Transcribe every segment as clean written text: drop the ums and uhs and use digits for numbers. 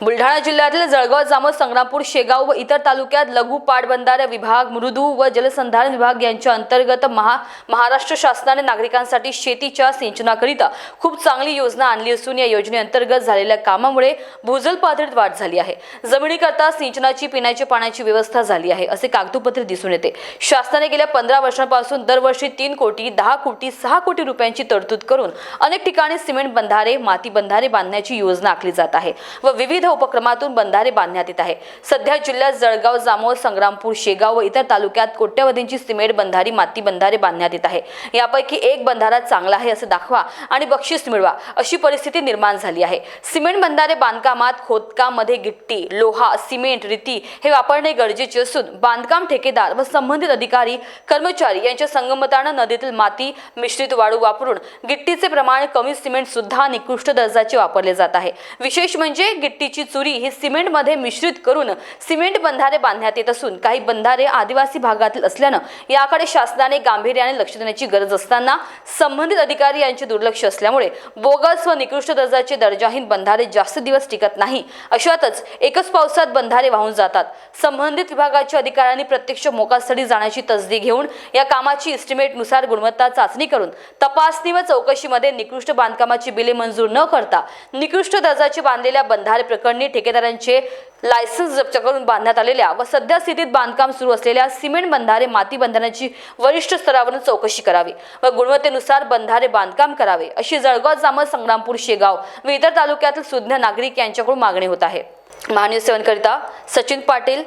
बुलढाणा जिल्ह्यातील जळगाव, जामोद, संग्रामपूर, शेगाव व इतर तालुक्यात लघु पाटबंधारे विभाग, मृदू व जलसंधारण विभाग यांच्या अंतर्गत महाराष्ट्र शासनाने नागरिकांसाठी शेतीच्या सिंचनाकरिता खूप चांगली योजना आणली असून या योजनेअंतर्गत झालेल्या कामामुळे भूजल पातळीत वाढ झाली आहे. जमिनीकरता सिंचनाची, पिण्याच्या पाण्याची व्यवस्था झाली आहे असे कागदोपत्री दिसून येते. शासनाने गेल्या 15 वर्षांपासून दरवर्षी 3 कोटी, 10 कोटी, 6 कोटी रुपयांची तरतूद करून अनेक ठिकाणी सिमेंट बंधारे, माती बंधारे बांधण्याची योजना आखली जात आहे व विविध उपक्रमातून बंधारे बांधण्यात येत आहे. सध्या जिल्ह्यात जळगाव, जामोद, संग्रामपूर, शेगाव व इतर तालुक्यात कोट्यवधींची सिमेंट बंधारी, माती बंधारे बांधण्यात येत आहे. यापैकी एक बंधारा चांगला आहे असे दाखवा आणि बक्षीस मिळवा अशी परिस्थिती निर्माण झाली आहे. सिमेंट बंधारे बांधकामात खोदकामामध्ये गिट्टी, लोहा, सिमेंट, रेती हे वापरणे गरजेचे असून बांधकाम ठेकेदार व संबंधित अधिकारी, कर्मचारी यांच्या संगमताने नदीतील माती मिश्रित वाळू वापरून गिट्टीचे प्रमाण कमी, सिमेंट सुद्धा निकृष्ट दर्जाचे वापरले जात आहे. विशेष म्हणजे गिट्टीची चुरी ही सिमेंट मध्ये मिश्रित करून सिमेंट बंधारे बांधण्यात येत असून काही बंधारे आदिवासी भागातील असल्याने याकडे शासनाने गांभीर्याने लक्ष देण्याची गरज असताना संबंधित अधिकारी यांचे दुर्लक्ष असल्यामुळे बोगस व निकृष्ट दर्जाचे दर्जाहीन बंधारे जास्त दिवस टिकत नाही. अशातच एकच पावसात बंधारे वाहून जातात. संबंधित विभागाच्या अधिकाऱ्यांनी प्रत्यक्ष मोकास्थळी जाण्याची तसदी घेऊन या कामाची एस्टिमेट नुसार गुणवत्ता चाचणी करून तपासणी व चौकशीमध्ये निकृष्ट बांधकामाची बिले मंजूर न करता निकृष्ट दर्जाचे बांधलेल्या बंधारे प्रकरणी ठेकेदारांचे लायसन्स जप्त करून बांधण्यात आलेल्या व सध्या स्थितीत बांधकाम सुरू असलेल्या सिमेंट बंधारे, माती बंधाऱ्यांची वरिष्ठ स्तरावरून चौकशी करावी व गुणवत्तेनुसार बंधारे बांधकाम करावे अशी जळगाव, जामोद, संग्रामपूर, शेगाव व इतर तालुक्यातील सुज्ञ नागरिक यांच्याकडून मागणी होत आहे. महान्यूज 7 करिता सचिन पाटील,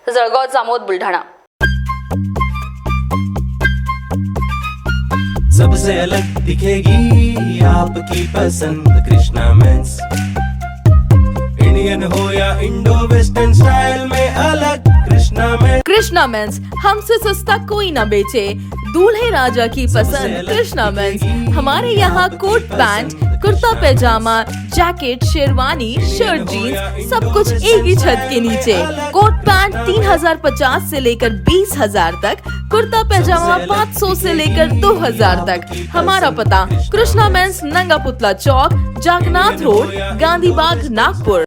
जळगाव, जामोद, बुलढाणा. सबसे अलग दिखेगी आपकी पसंद कृष्णा मेंस. इंडियन हो या इंडो वेस्टर्न स्टाइल में अलग कृष्णा मेंस, हमसे सस्ता कोई न बेचे. दूल्हे राजा की पसंद कृष्णा मेंस. हमारे यहाँ coat pant, kurta pyjama, jacket, sherwani, shirt, jeans सब कुछ एक ही छत के नीचे. कोट पैंट 3050 से लेकर 20,000 तक, कुर्ता पैजामा 500 से लेकर 2000 तक. हमारा पता कृष्णा मेंस, नंगा पुतला चौक, जागनाथ रोड, गांधी बाग, नागपुर.